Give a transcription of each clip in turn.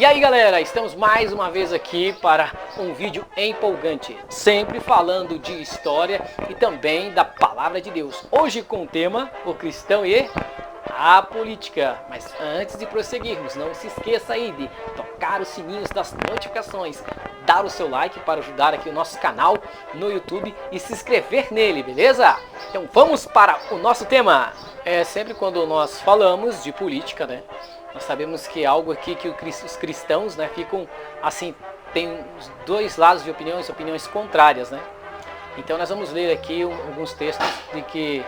aí galera, estamos mais uma vez aqui para um vídeo empolgante, sempre falando de história e também da palavra de Deus. Hoje com o tema, o cristão e a política. Mas antes de prosseguirmos, não se esqueça aí de tocar os sininhos das notificações, dar o seu like para ajudar aqui o nosso canal no YouTube e se inscrever nele, beleza? Então vamos para o nosso tema. Sempre quando nós falamos de política, né? Nós sabemos que é algo aqui que os cristãos, né, ficam assim, tem os dois lados de opiniões contrárias, né? Então nós vamos ler aqui alguns textos de que,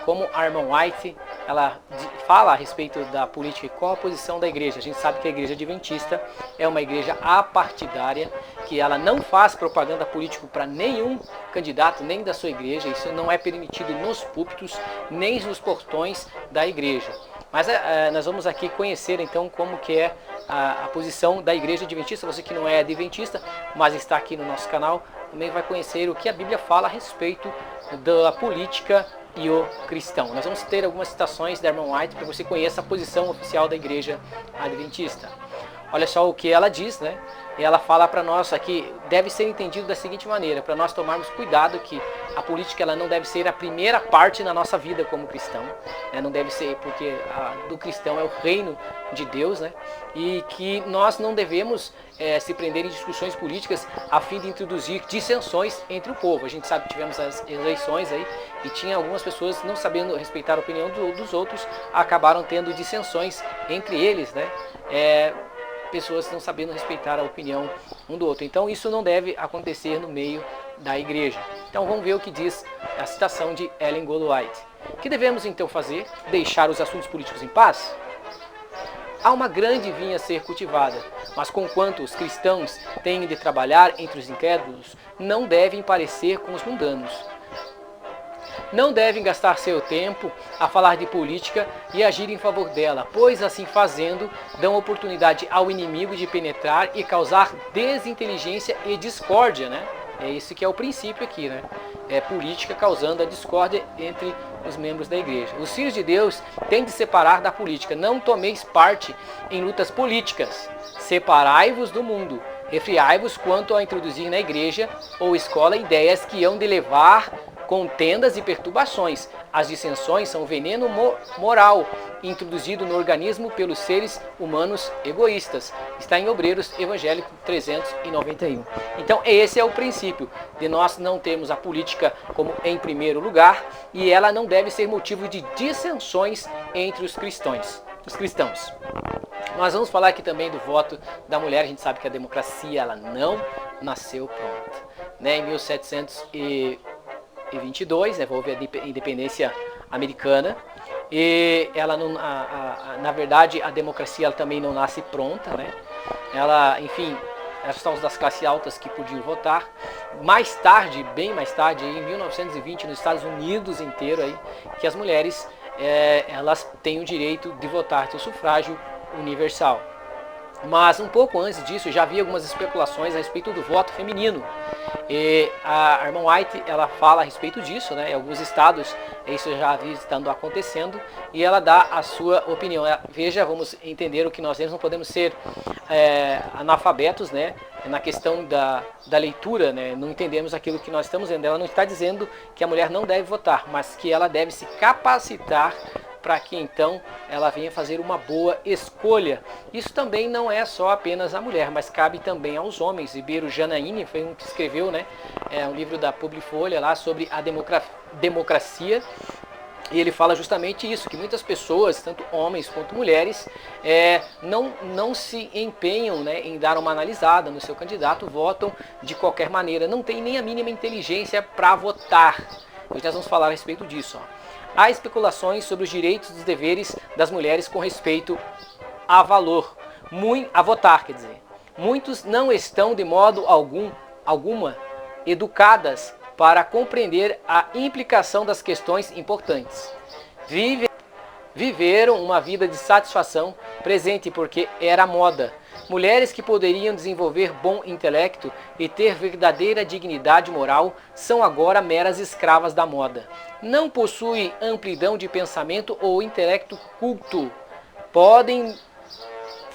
como a irmã White, ela fala a respeito da política e qual a posição da igreja. A gente sabe que a igreja adventista é uma igreja apartidária, que ela não faz propaganda política para nenhum candidato, nem da sua igreja. Isso não é permitido nos púlpitos, nem nos portões da igreja. Mas nós vamos aqui conhecer então como que é a posição da igreja adventista. Você que não é adventista, mas está aqui no nosso canal, também vai conhecer o que a Bíblia fala a respeito da política e o cristão. Nós vamos ter algumas citações da irmã White para que você conheça a posição oficial da igreja adventista. Olha só o que ela diz, né? E ela fala para nós aqui, deve ser entendido da seguinte maneira, para nós tomarmos cuidado que a política ela não deve ser a primeira parte na nossa vida como cristão, né? Não deve ser, porque do cristão é o reino de Deus, né? E que nós não devemos se prender em discussões políticas a fim de introduzir dissensões entre o povo. A gente sabe que tivemos as eleições aí e tinha algumas pessoas não sabendo respeitar a opinião dos outros, acabaram tendo dissensões entre eles, né? Pessoas não sabendo respeitar a opinião um do outro. Então isso não deve acontecer no meio da igreja. Então vamos ver o que diz a citação de Ellen G. White. O que devemos então fazer? Deixar os assuntos políticos em paz? Há uma grande vinha a ser cultivada, mas conquanto os cristãos têm de trabalhar entre os incrédulos, não devem parecer com os mundanos. Não devem gastar seu tempo a falar de política e agir em favor dela, pois assim fazendo, dão oportunidade ao inimigo de penetrar e causar desinteligência e discórdia, né? É esse que é o princípio aqui, né? É política causando a discórdia entre os membros da igreja. Os filhos de Deus têm de separar da política. Não tomeis parte em lutas políticas. Separai-vos do mundo. Refriai-vos quanto a introduzir na igreja ou escola ideias que hão de levar contendas e perturbações. As dissensões são veneno moral introduzido no organismo pelos seres humanos egoístas. Está em Obreiros Evangélico 391. Então esse é o princípio de nós não termos a política como em primeiro lugar e ela não deve ser motivo de dissensões entre os cristãos. Nós vamos falar aqui também do voto da mulher. A gente sabe que a democracia ela não nasceu pronta, né? Em 1722, né, houve a independência americana e ela não, na verdade a democracia ela também não nasce pronta, né? Ela, enfim, essas são das classes altas que podiam votar. Mais tarde, bem mais tarde, em 1920, nos Estados Unidos inteiro aí, que as mulheres elas têm o direito de votar, ter o sufrágio universal. Mas um pouco antes disso já havia algumas especulações a respeito do voto feminino. E a irmã White ela fala a respeito disso, né? Em alguns estados isso já havia estando acontecendo e ela dá a sua opinião. Veja, vamos entender o que nós temos, não podemos ser analfabetos, né? Na questão da leitura, né? Não entendemos aquilo que nós estamos vendo. Ela não está dizendo que a mulher não deve votar, mas que ela deve se capacitar para que então ela venha fazer uma boa escolha. Isso também não é só apenas a mulher, mas cabe também aos homens. Ribeiro Janaíne foi um que escreveu, né, um livro da Publifolha lá sobre a democracia. E ele fala justamente isso, que muitas pessoas, tanto homens quanto mulheres, não se empenham, né, em dar uma analisada no seu candidato, votam de qualquer maneira, não tem nem a mínima inteligência para votar. Hoje nós vamos falar a respeito disso. Há especulações sobre os direitos e os deveres das mulheres com respeito a votar, quer dizer. Muitos não estão de modo alguma educadas para compreender a implicação das questões importantes. Viveram uma vida de satisfação presente porque era moda. Mulheres que poderiam desenvolver bom intelecto e ter verdadeira dignidade moral são agora meras escravas da moda. Não possuem amplidão de pensamento ou intelecto culto. Podem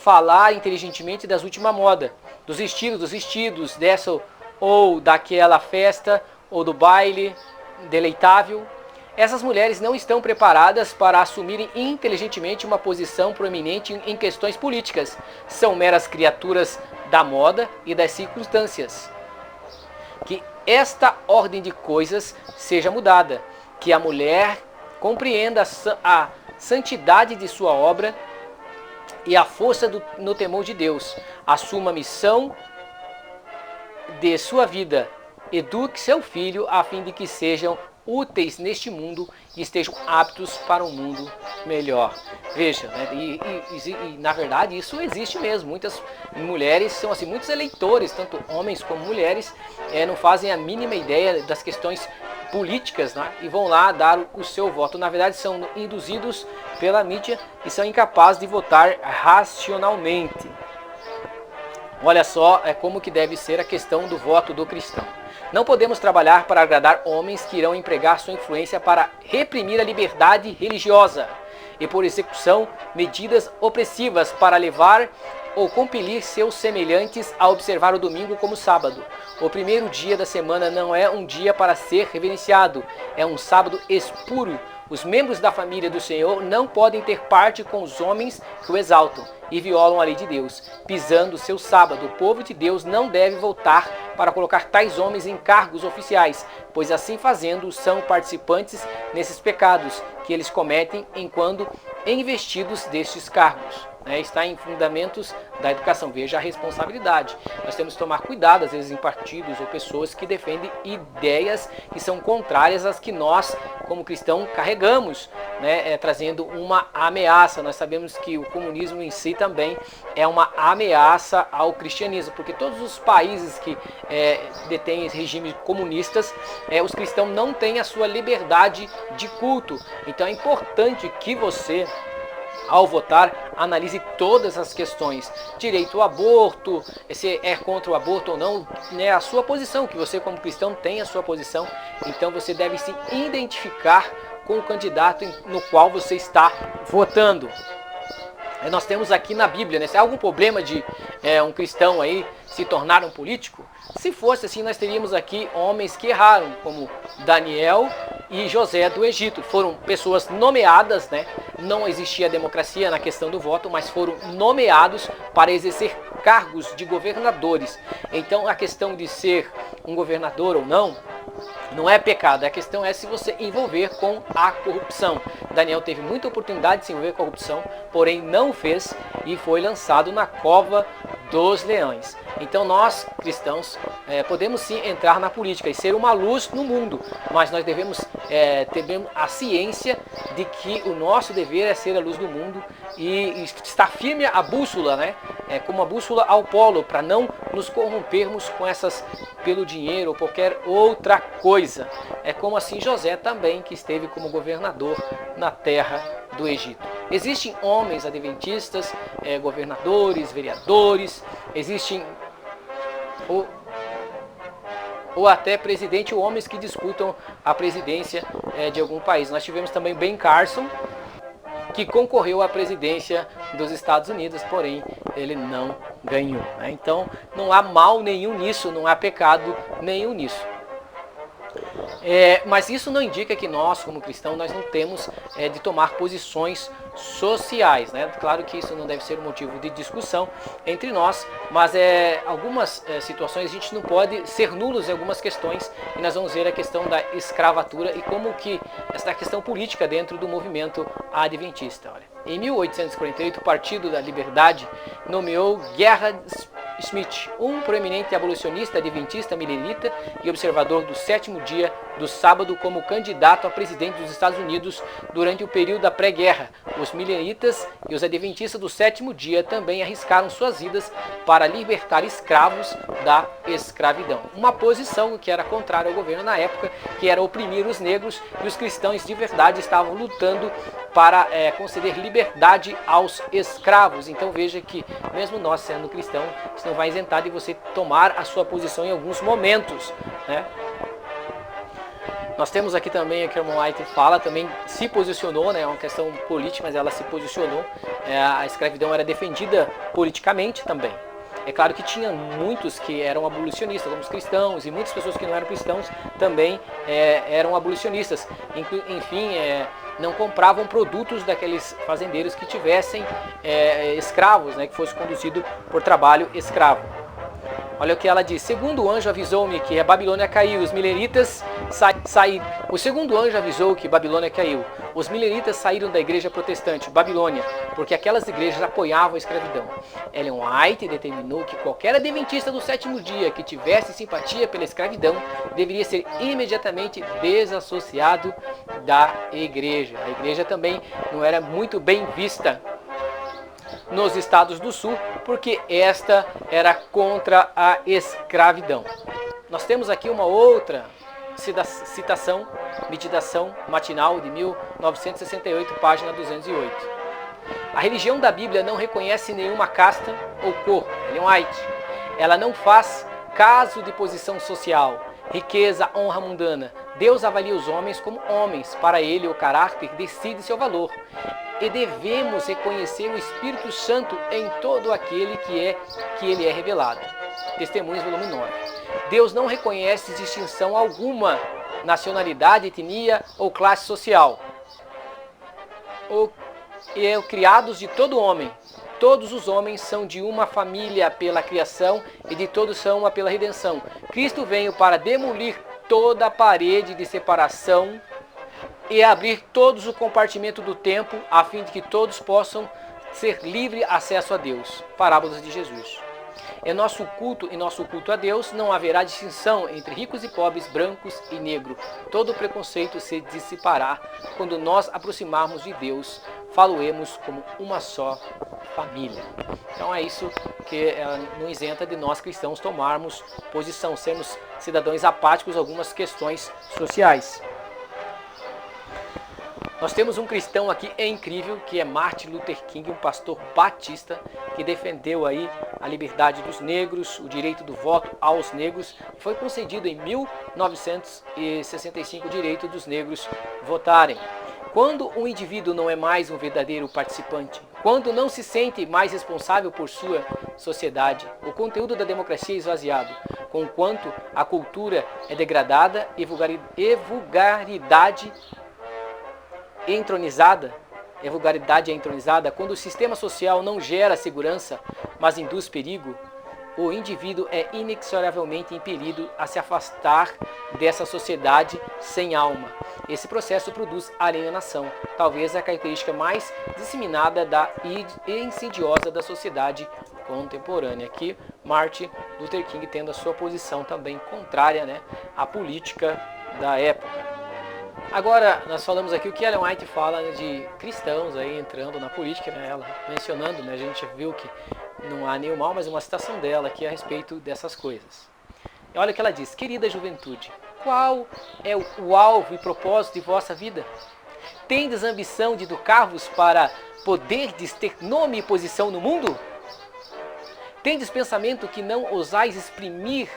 falar inteligentemente das últimas modas, dos vestidos, dessa ou daquela festa, ou do baile deleitável. Essas mulheres não estão preparadas para assumirem inteligentemente uma posição proeminente em questões políticas. São meras criaturas da moda e das circunstâncias. Que esta ordem de coisas seja mudada, que a mulher compreenda a santidade de sua obra e a força no temor de Deus, assuma a missão de sua vida, eduque seu filho a fim de que sejam úteis neste mundo e estejam aptos para um mundo melhor. Veja, né? E na verdade isso existe mesmo. Muitas mulheres são assim, muitos eleitores, tanto homens como mulheres, não fazem a mínima ideia das questões políticas, né? E vão lá dar o seu voto. Na verdade são induzidos pela mídia e são incapazes de votar racionalmente. Olha só como que deve ser a questão do voto do cristão. Não podemos trabalhar para agradar homens que irão empregar sua influência para reprimir a liberdade religiosa e, por execução, medidas opressivas para levar ou compelir seus semelhantes a observar o domingo como sábado. O primeiro dia da semana não é um dia para ser reverenciado, é um sábado espúrio. Os membros da família do Senhor não podem ter parte com os homens que o exaltam e violam a lei de Deus, pisando o seu sábado. O povo de Deus não deve voltar para colocar tais homens em cargos oficiais, pois assim fazendo são participantes nesses pecados que eles cometem enquanto investidos destes cargos. Está em fundamentos da educação. Veja a responsabilidade. Nós temos que tomar cuidado, às vezes, em partidos ou pessoas que defendem ideias que são contrárias às que nós, como cristãos, carregamos, trazendo uma ameaça. Nós sabemos que o comunismo em si também é uma ameaça ao cristianismo, porque todos os países que detêm regimes comunistas, os cristãos não têm a sua liberdade de culto. Então é importante que você, ao votar, analise todas as questões. Direito ao aborto, se é contra o aborto ou não, a sua posição, que você como cristão tem a sua posição. Então você deve se identificar com o candidato no qual você está votando. Nós temos aqui na Bíblia, se há algum problema de um cristão aí se tornar um político? Se fosse assim, nós teríamos aqui homens que erraram, como Daniel e José do Egito. Foram pessoas nomeadas, não existia democracia na questão do voto, mas foram nomeados para exercer cargos de governadores. Então a questão de ser um governador ou não é pecado. A questão é se você envolver com a corrupção. Daniel teve muita oportunidade de se envolver com a corrupção, porém não fez e foi lançado na cova dos leões. Então nós, cristãos, podemos sim entrar na política e ser uma luz no mundo, mas nós devemos ter a ciência de que o nosso dever é ser a luz do mundo e estar firme a bússola, como a bússola ao polo, para não nos corrompermos com essas pelo dinheiro ou qualquer outra coisa. É como assim José também, que esteve como governador na terra do Egito. Existem homens adventistas, governadores, vereadores, existem ou até presidente ou homens que disputam a presidência de algum país. Nós tivemos também Ben Carson, que concorreu à presidência dos Estados Unidos, porém ele não ganhou. Então não há mal nenhum nisso, não há pecado nenhum nisso. Mas isso não indica que nós, como cristãos, nós não temos de tomar posições sociais, Claro que isso não deve ser um motivo de discussão entre nós, mas algumas situações a gente não pode ser nulos em algumas questões, e nós vamos ver a questão da escravatura e como que essa questão política dentro do movimento adventista. Olha, em 1848, o Partido da Liberdade nomeou Gerhard Schmidt, um proeminente abolicionista adventista milenita e observador do sétimo dia do sábado, como candidato a presidente dos Estados Unidos durante o período da pré-guerra. Os milenitas e os adventistas do sétimo dia também arriscaram suas vidas para libertar escravos da escravidão. Uma posição que era contrária ao governo na época, que era oprimir os negros, e os cristãos de verdade estavam lutando para conceder liberdade aos escravos. Então veja que mesmo nós sendo cristãos, isso não vai isentar de você tomar a sua posição em alguns momentos, Nós temos aqui também a que a Ellen White fala, também se posicionou, né, é uma questão política, mas ela se posicionou. A escravidão era defendida politicamente também. É claro que tinha muitos que eram abolicionistas, como os cristãos, e muitas pessoas que não eram cristãos também eram abolicionistas. Enfim, não compravam produtos daqueles fazendeiros que tivessem escravos, né, que fosse conduzido por trabalho escravo. Olha o que ela diz: segundo o anjo avisou-me que a Babilônia caiu, os mileritas saíram. O segundo anjo avisou que Babilônia caiu. Os mileritas saíram da igreja protestante, Babilônia, porque aquelas igrejas apoiavam a escravidão. Ellen White determinou que qualquer adventista do sétimo dia que tivesse simpatia pela escravidão deveria ser imediatamente desassociado da igreja. A igreja também não era muito bem vista nos Estados do Sul, porque esta era contra a escravidão. Nós temos aqui uma outra citação, meditação matinal de 1968, página 208. A religião da Bíblia não reconhece nenhuma casta ou cor, Ellen White. Ela não faz caso de posição social, riqueza, honra mundana. Deus avalia os homens como homens. Para ele, o caráter decide seu valor. E devemos reconhecer o Espírito Santo em todo aquele que ele é revelado. Testemunhos, volume 9. Deus não reconhece distinção alguma, nacionalidade, etnia ou classe social. Criados de todo homem. Todos os homens são de uma família pela criação e de todos são uma pela redenção. Cristo veio para demolir toda a parede de separação e abrir todos os compartimentos do tempo, a fim de que todos possam ser livre acesso a Deus. Parábolas de Jesus. Em nosso culto a Deus, não haverá distinção entre ricos e pobres, brancos e negros. Todo preconceito se dissipará quando nós aproximarmos de Deus, faloemos como uma só família. Então é isso que não isenta de nós cristãos tomarmos posição, sermos cidadãos apáticos a algumas questões sociais. Nós temos um cristão aqui incrível, que é Martin Luther King, um pastor batista, que defendeu aí a liberdade dos negros, o direito do voto aos negros. Foi concedido em 1965 o direito dos negros votarem. Quando um indivíduo não é mais um verdadeiro participante, quando não se sente mais responsável por sua sociedade, o conteúdo da democracia é esvaziado, conquanto a cultura é degradada e vulgaridade é entronizada, quando o sistema social não gera segurança, mas induz perigo, o indivíduo é inexoravelmente impelido a se afastar dessa sociedade sem alma. Esse processo produz alienação, talvez a característica mais disseminada e insidiosa da sociedade contemporânea. Aqui, Martin Luther King tendo a sua posição também contrária, né, à política da época. Agora, nós falamos aqui o que Ellen White fala, né, de cristãos aí entrando na política, né, ela mencionando, né, a gente viu que não há nenhum mal, mas uma citação dela aqui a respeito dessas coisas. E olha o que ela diz: querida juventude, qual é o alvo e propósito de vossa vida? Tendes ambição de educar-vos para poderdes ter nome e posição no mundo? Tendes pensamento que não ousais exprimir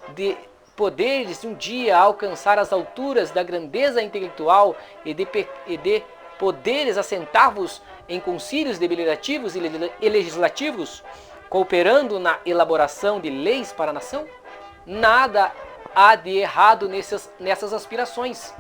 de poderes um dia alcançar as alturas da grandeza intelectual e de poderes assentar-vos em concílios deliberativos e legislativos, cooperando na elaboração de leis para a nação? Nada há de errado nessas aspirações.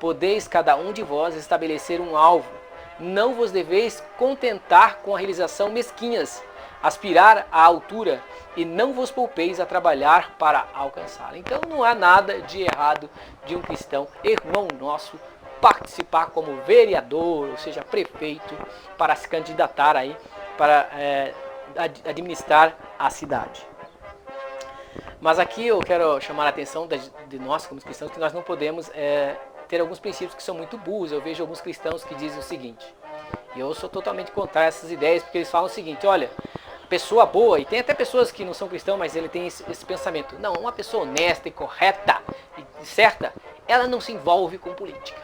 Podeis cada um de vós estabelecer um alvo. Não vos deveis contentar com a realização mesquinhas, aspirar à altura, e não vos poupeis a trabalhar para alcançar. Então não há nada de errado de um cristão, irmão nosso, participar como vereador, ou seja, prefeito, para se candidatar aí, para administrar a cidade. Mas aqui eu quero chamar a atenção de nós como cristãos, que nós não podemos ter alguns princípios que são muito burros. Eu vejo alguns cristãos que dizem o seguinte, e eu sou totalmente contra essas ideias, porque eles falam o seguinte: olha, pessoa boa, e tem até pessoas que não são cristãos, mas ele tem esse pensamento. Não, uma pessoa honesta e correta e certa, ela não se envolve com política.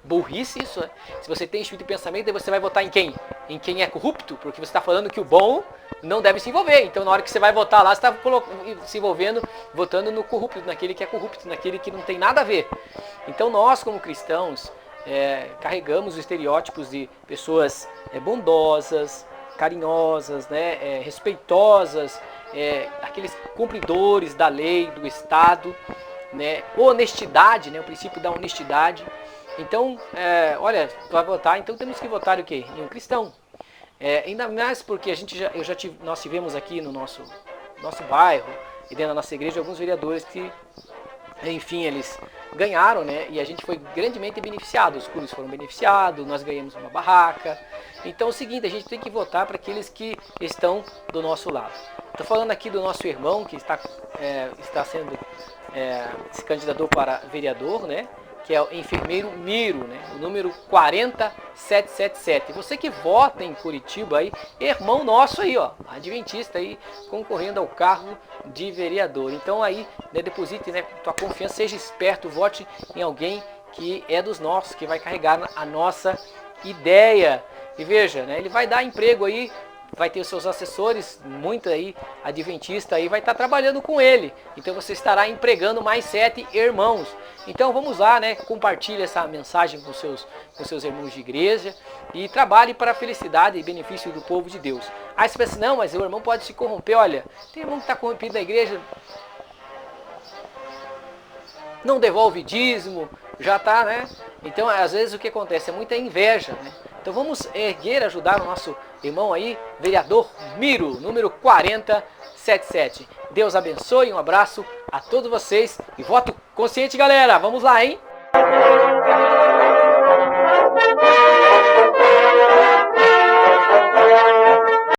Burrice isso, né? Se você tem esse tipo de pensamento, aí você vai votar em quem? em quem é corrupto, porque você está falando que o bom não deve se envolver. Então, na hora que você vai votar lá, você está se envolvendo, votando no corrupto, naquele que é corrupto, naquele que não tem nada a ver. Então, nós, como cristãos, carregamos os estereótipos de pessoas bondosas, carinhosas, né, respeitosas, aqueles cumpridores da lei, do Estado, né, honestidade, né, o princípio da honestidade. Então, olha, vai votar, então temos que votar o quê? Em um cristão. Ainda mais porque nós tivemos aqui no nosso bairro e dentro da nossa igreja alguns vereadores que, enfim, eles ganharam, né? E a gente foi grandemente beneficiado, os clubes foram beneficiados, nós ganhamos uma barraca. Então é o seguinte, a gente tem que votar para aqueles que estão do nosso lado. Estou falando aqui do nosso irmão que está sendo se candidatou para vereador, né? Que é o enfermeiro Miro, né? O número 40777. Você que vota em Curitiba aí, irmão nosso aí, ó, adventista aí, concorrendo ao cargo de vereador. Então aí, né, deposite, né, tua confiança, seja esperto, vote em alguém que é dos nossos, que vai carregar a nossa ideia. E veja, né, ele vai dar emprego aí, vai ter os seus assessores, muito aí, adventista aí, vai estar trabalhando com ele. Então você estará empregando mais 7 irmãos. Então vamos lá, né? Compartilhe essa mensagem com seus irmãos de igreja e trabalhe para a felicidade e benefício do povo de Deus. Aí você pensa, não, mas o irmão pode se corromper. Olha, tem irmão que está corrompido na igreja, não devolve dízimo, já está, né? Então às vezes o que acontece é muita inveja, né? Então vamos ajudar o nosso irmão aí, vereador Miro, número 477. Deus abençoe, um abraço a todos vocês e voto consciente, galera. Vamos lá, hein?